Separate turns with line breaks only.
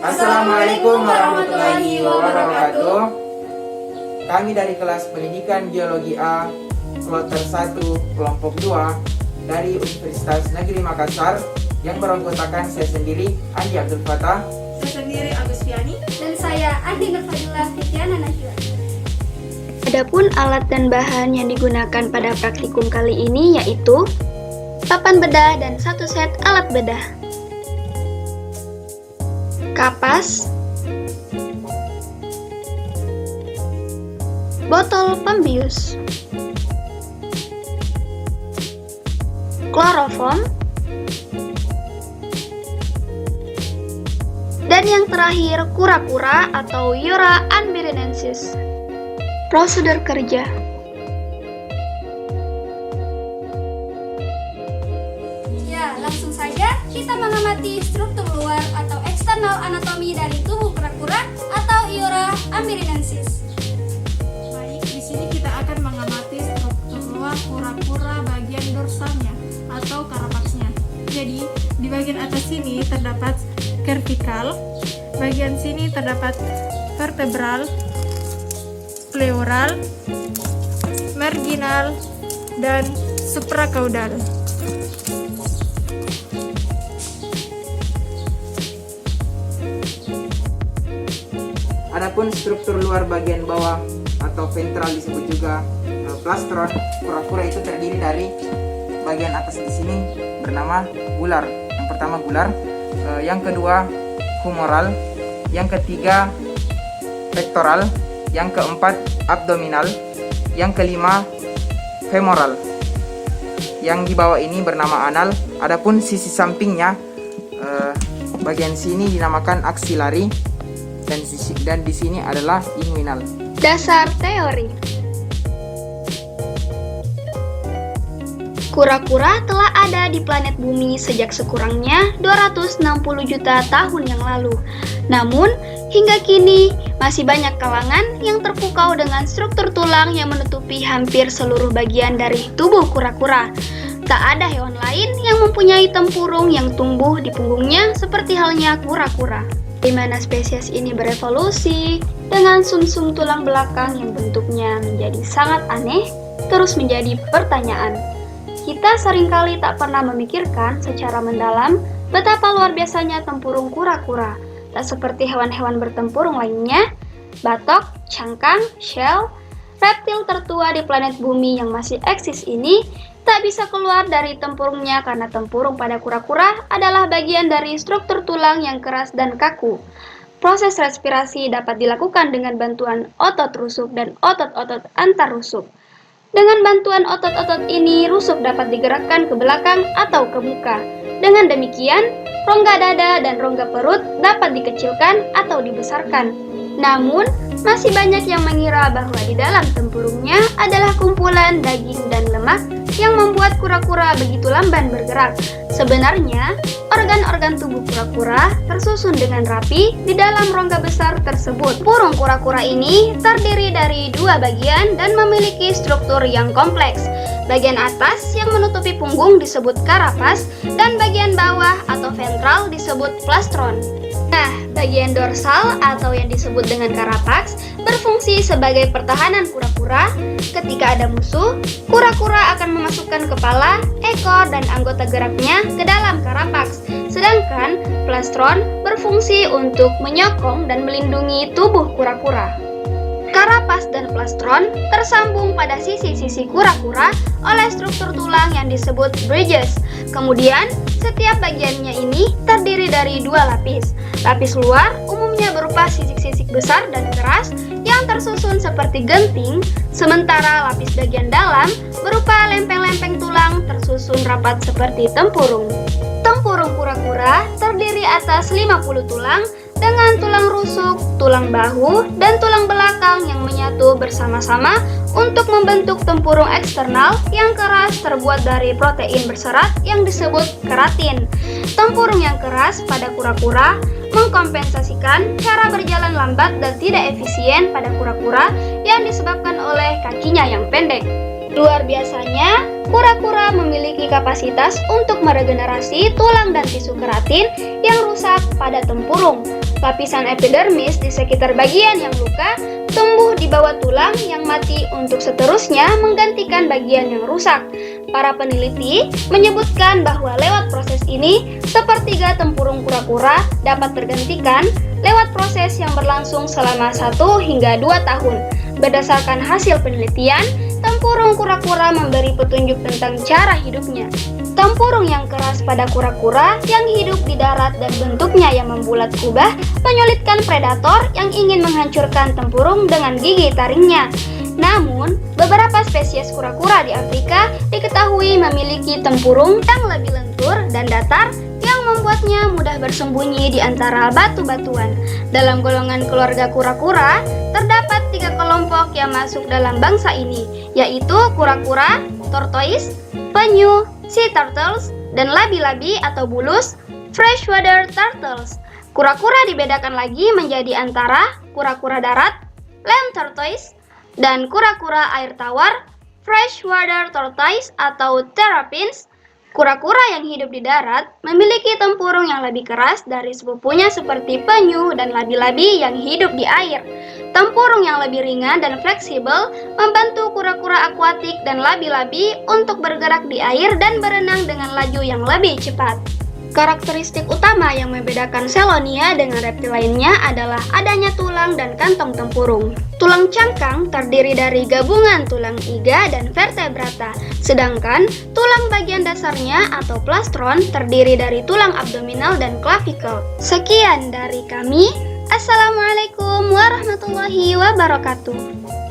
Assalamualaikum warahmatullahi wabarakatuh. Kami dari kelas pendidikan Geologi A, Kloter 1, Kelompok 2 dari Universitas Negeri Makassar yang beranggotakan saya sendiri, Andi Abdul Fatah,
saya sendiri Agus Fiani,
dan saya Andi Nurfadilah Fitriana Najwa.
Adapun alat dan bahan yang digunakan pada praktikum kali ini yaitu papan bedah dan satu set alat bedah, kapas, botol pembius, kloroform, dan yang terakhir kura-kura atau Iora ambirinensis. Prosedur kerja.
Ya, langsung saja kita mengamati struktur luar atau eksternal anatomi dari tubuh kura-kura atau Iora ambirinensis.
Baik, di sini kita akan mengamati struktur luar kura-kura bagian dorsalnya atau karapaksnya. Jadi, di bagian atas sini terdapat cervical, bagian sini terdapat vertebral, pleural, marginal, dan supracaudal.
Adapun struktur luar bagian bawah atau ventral disebut juga plastron. Kura-kura itu terdiri dari bagian atas di sini bernama gular. Yang pertama gular, yang kedua humoral, yang ketiga pectoral, yang keempat abdominal, yang kelima femoral. Yang di bawah ini bernama anal. Adapun sisi sampingnya bagian sini dinamakan axillary dan di sini adalah inguinal.
Dasar teori. Kura-kura telah ada di planet bumi sejak sekurangnya 260 juta tahun yang lalu. Namun, hingga kini masih banyak kalangan yang terpukau dengan struktur tulang yang menutupi hampir seluruh bagian dari tubuh kura-kura. Tak ada hewan lain yang mempunyai tempurung yang tumbuh di punggungnya seperti halnya kura-kura. Di mana spesies ini berevolusi dengan sumsum tulang belakang yang bentuknya menjadi sangat aneh, terus menjadi pertanyaan. Kita seringkali tak pernah memikirkan secara mendalam betapa luar biasanya tempurung kura-kura. Tak seperti hewan-hewan bertempurung lainnya, batok, cangkang, shell, reptil tertua di planet bumi yang masih eksis ini tak bisa keluar dari tempurungnya karena tempurung pada kura-kura adalah bagian dari struktur tulang yang keras dan kaku. Proses respirasi dapat dilakukan dengan bantuan otot rusuk dan otot-otot antar rusuk. Dengan bantuan otot-otot ini, rusuk dapat digerakkan ke belakang atau ke muka. Dengan demikian, rongga dada dan rongga perut dapat dikecilkan atau dibesarkan. Namun, masih banyak yang mengira bahwa di dalam tempurungnya adalah kumpulan daging dan lemak yang membuat kura-kura begitu lamban bergerak. Sebenarnya, organ-organ tubuh kura-kura tersusun dengan rapi di dalam rongga besar tersebut. Burung kura-kura ini terdiri dari dua bagian dan memiliki struktur yang kompleks. Bagian atas yang menutupi punggung disebut karapas dan bagian bawah atau ventral disebut plastron. Nah, bagian dorsal atau yang disebut dengan karapaks berfungsi sebagai pertahanan kura-kura. Ketika ada musuh, kura-kura akan memasukkan kepala, ekor, dan anggota geraknya ke dalam karapaks. Sedangkan plastron berfungsi untuk menyokong dan melindungi tubuh kura-kura. Karapas dan plastron tersambung pada sisi-sisi kura-kura oleh struktur tulang yang disebut bridges. Kemudian, setiap bagiannya ini terdiri dari dua lapis. Lapis luar umumnya berupa sisik-sisik besar dan keras yang tersusun seperti genting, sementara lapis bagian dalam berupa lempeng-lempeng tulang tersusun rapat seperti tempurung. Tempurung kura-kura terdiri atas 50 tulang dengan tulang rusuk, tulang bahu, dan tulang belakang yang menyatu bersama-sama untuk membentuk tempurung eksternal yang keras terbuat dari protein berserat yang disebut keratin. Tempurung yang keras pada kura-kura mengkompensasikan cara berjalan lambat dan tidak efisien pada kura-kura yang disebabkan oleh kakinya yang pendek. Luar biasanya, kura-kura memiliki kapasitas untuk meregenerasi tulang dan tisu keratin yang rusak pada tempurung. lapisan epidermis di sekitar bagian yang luka tumbuh di bawah tulang yang mati untuk seterusnya menggantikan bagian yang rusak. Para peneliti menyebutkan bahwa lewat proses ini, sepertiga tempurung kura-kura dapat tergantikan lewat proses yang berlangsung selama 1 hingga 2 tahun. Berdasarkan hasil penelitian, tempurung kura-kura memberi petunjuk tentang cara hidupnya. Tempurung yang keras pada kura-kura yang hidup di darat dan bentuknya yang membulat kubah menyulitkan predator yang ingin menghancurkan tempurung dengan gigi taringnya. Namun, beberapa spesies kura-kura di Afrika diketahui memiliki tempurung yang lebih lentur dan datar yang membuatnya mudah bersembunyi di antara batu-batuan. Dalam golongan keluarga kura-kura, terdapat 3 kelompok yang masuk dalam bangsa ini, yaitu kura-kura, tortoise, penyu, sea turtles, dan labi-labi atau bulus, freshwater turtles. Kura-kura dibedakan lagi menjadi antara kura-kura darat, land tortoise, dan kura-kura air tawar, freshwater tortoise atau terrapins. Kura-kura yang hidup di darat memiliki tempurung yang lebih keras dari sepupunya seperti penyu dan labi-labi yang hidup di air. Tempurung yang lebih ringan dan fleksibel membantu kura-kura akuatik dan labi-labi untuk bergerak di air dan berenang dengan laju yang lebih cepat. Karakteristik utama yang membedakan Selonia dengan reptil lainnya adalah adanya tulang dan kantong tempurung. Tulang cangkang terdiri dari gabungan tulang iga dan vertebrata, sedangkan tulang bagian dasarnya atau plastron terdiri dari tulang abdominal dan clavicle. Sekian dari kami. Assalamualaikum warahmatullahi wabarakatuh.